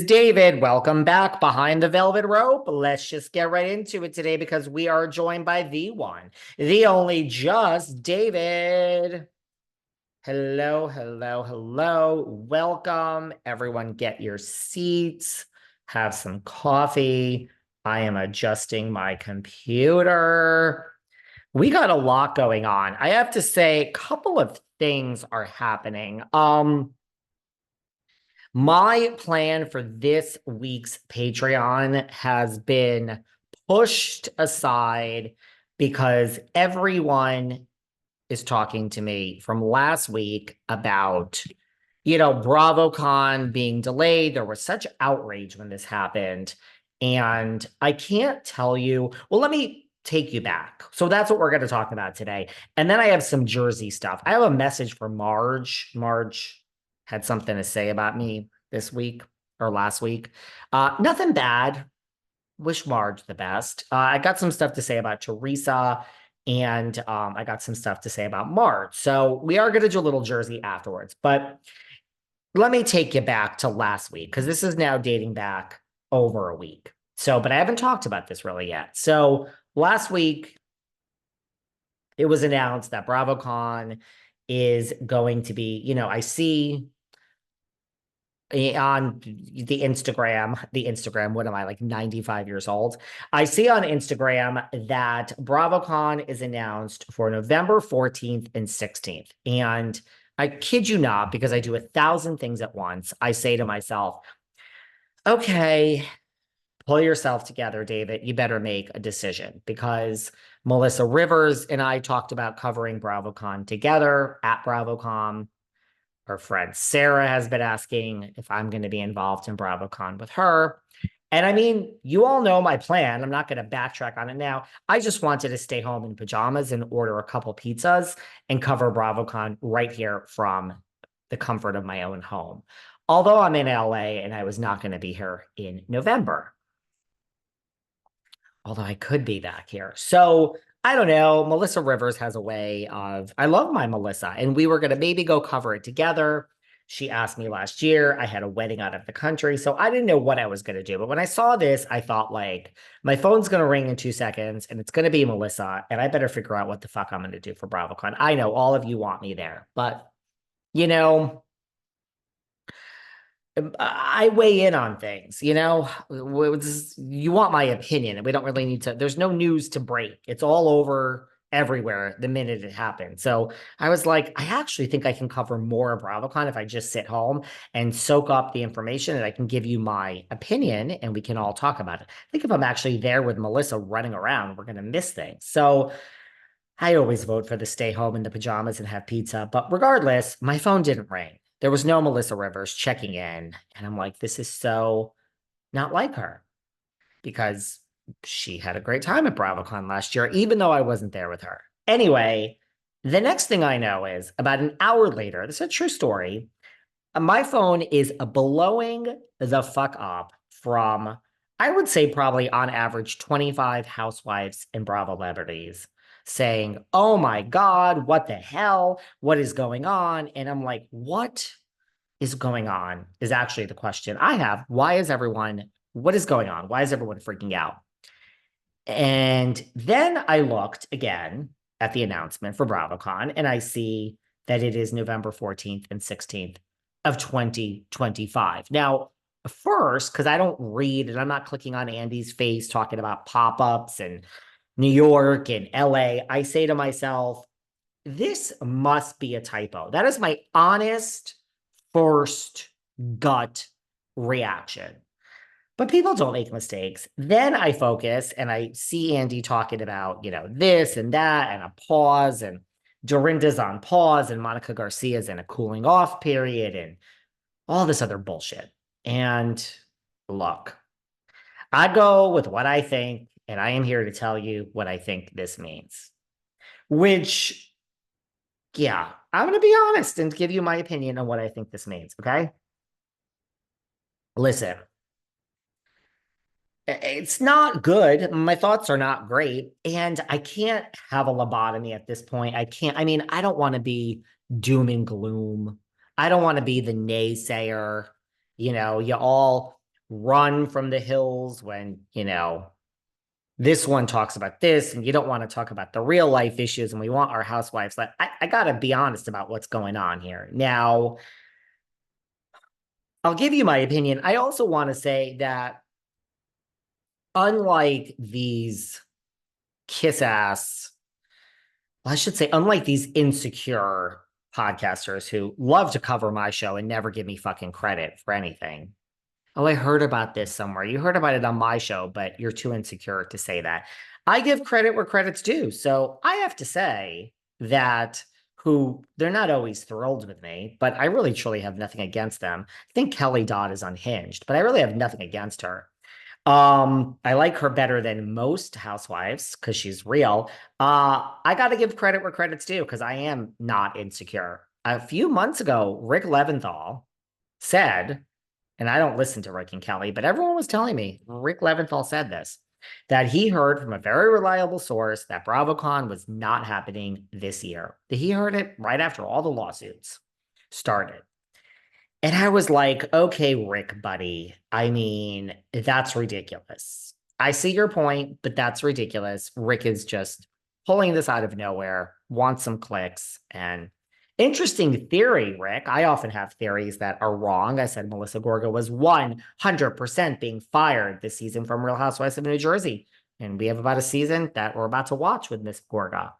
David, welcome back behind the velvet rope. Let's just get right into it today because we are joined by the one, the only just David. Hello, hello, hello. Welcome. Everyone, get your seats, have some coffee. I am adjusting my computer. We got a lot going on. I have to say, a couple of things are happening. My plan for this week's Patreon has been pushed aside because everyone is talking to me from last week about, BravoCon being delayed. There was such outrage when this happened. And I can't tell you, well, let me take you back. So that's what we're going to talk about today. And then I have some Jersey stuff. I have a message for Marge. Marge had something to say about me this week or last week. Nothing bad. Wish Marge the best. I got some stuff to say about Teresa, and I got some stuff to say about Marge. So we are going to do a little Jersey afterwards. But let me take you back to last week because this is now dating back over a week. So, but I haven't talked about this really yet. So last week, it was announced that BravoCon is going to be, I see on the Instagram, what am I, like 95 years old? I see on Instagram that BravoCon is announced for November 14th and 16th. And I kid you not, because I do 1,000 things at once, I say to myself, okay, pull yourself together, David. You better make a decision because Melissa Rivers and I talked about covering BravoCon together at BravoCon. Her friend Sarah has been asking if I'm going to be involved in BravoCon with her. And I mean, you all know my plan. I'm not going to backtrack on it now. I just wanted to stay home in pajamas and order a couple pizzas and cover BravoCon right here from the comfort of my own home. Although I'm in LA and I was not going to be here in November. Although I could be back here. So I don't know. Melissa Rivers has a way of, I love my Melissa, and we were going to maybe go cover it together. She asked me last year. I had a wedding out of the country, so I didn't know what I was going to do. But when I saw this, I thought, like, my phone's going to ring in 2 seconds and it's going to be Melissa, and I better figure out what the fuck I'm going to do for BravoCon. I know all of you want me there, but, you know, I weigh in on things, you want my opinion, and we don't really need to, there's no news to break. It's all over everywhere the minute it happened. So I was like, I actually think I can cover more of BravoCon if I just sit home and soak up the information, and I can give you my opinion and we can all talk about it. I think if I'm actually there with Melissa running around, we're going to miss things. So I always vote for the stay home in the pajamas and have pizza. But regardless, my phone didn't ring. There was no Melissa Rivers checking in. And I'm like, this is so not like her because she had a great time at BravoCon last year, even though I wasn't there with her. Anyway, the next thing I know is about an hour later, this is a true story. My phone is blowing the fuck up from, I would say, probably on average 25 housewives and Bravo celebrities saying, oh my God, what the hell? What is going on? And I'm like, what is going on is actually the question I have. What is going on? Why is everyone freaking out? And then I looked again at the announcement for BravoCon, and I see that it is November 14th and 16th of 2025. Now, first, because I don't read and I'm not clicking on Andy's face talking about pop-ups and New York and LA, I say to myself, this must be a typo. That is my honest first gut reaction. But people don't make mistakes. Then I focus and I see Andy talking about, this and that and a pause, and Dorinda's on pause and Monica Garcia's in a cooling off period and all this other bullshit. And look, I go with what I think, and I am here to tell you what I think this means. Which, yeah, I'm going to be honest and give you my opinion on what I think this means, okay? Listen, it's not good. My thoughts are not great. And I can't have a lobotomy at this point. I don't want to be doom and gloom. I don't want to be the naysayer. You all run from the hills when, this one talks about this and you don't want to talk about the real life issues and we want our housewives. Like, I got to be honest about what's going on here. Now, I'll give you my opinion. I also want to say that unlike these kiss ass, well, I should say, unlike these insecure podcasters who love to cover my show and never give me fucking credit for anything. Oh, I heard about this somewhere. You heard about it on my show, but you're too insecure to say that. I give credit where credit's due. So I have to say that who they're not always thrilled with me, but I really truly have nothing against them. I think Kelly Dodd is unhinged, but I really have nothing against her. I like her better than most housewives because she's real. I got to give credit where credit's due because I am not insecure. A few months ago, Rick Leventhal said, and I don't listen to Rick and Kelly, but everyone was telling me Rick Leventhal said this, that he heard from a very reliable source that BravoCon was not happening this year. He heard it right after all the lawsuits started. And I was like, okay, Rick, buddy. I mean, that's ridiculous. I see your point, but that's ridiculous. Rick is just pulling this out of nowhere, wants some clicks. And interesting theory, Rick. I often have theories that are wrong. I said Melissa Gorga was 100% being fired this season from Real Housewives of New Jersey. And we have about a season that we're about to watch with Miss Gorga.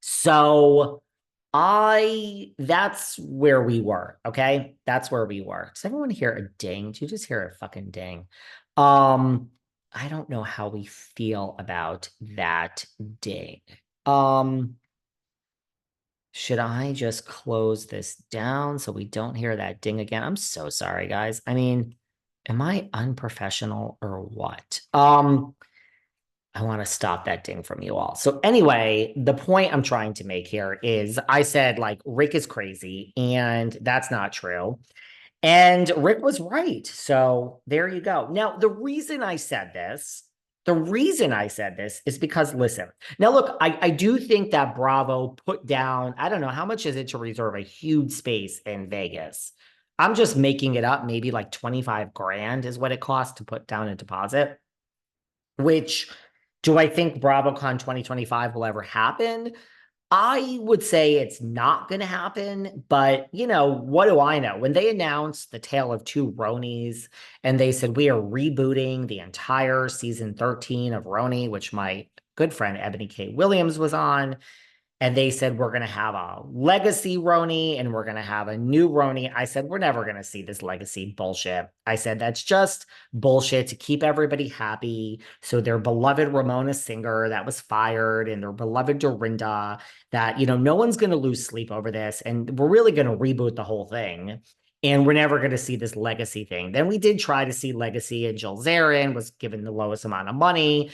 So that's where we were. Okay. That's where we were. Does everyone hear a ding? Did you just hear a fucking ding? I don't know how we feel about that ding. Should I just close this down so we don't hear that ding again? I'm so sorry, guys. I mean, am I unprofessional or what? I want to stop that ding from you all. So anyway, the point I'm trying to make here is I said like Rick is crazy and that's not true. And Rick was right. So there you go. Now, the reason I said this is because listen, now look, I do think that Bravo put down, I don't know, how much is it to reserve a huge space in Vegas? I'm just making it up. Maybe like 25 grand is what it costs to put down a deposit, which do I think BravoCon 2025 will ever happen? I would say it's not going to happen, but what do I know? When they announced the tale of two RHONYs and they said we are rebooting the entire season 13 of RHONY, which my good friend Ebony K. Williams was on, and they said we're going to have a legacy RHONY and we're going to have a new RHONY. I said we're never going to see this legacy bullshit. I said that's just bullshit to keep everybody happy. So their beloved Ramona Singer that was fired and their beloved Dorinda, that no one's going to lose sleep over this, and we're really going to reboot the whole thing. And we're never going to see this legacy thing. Then we did try to see legacy, and Jill Zarin was given the lowest amount of money, and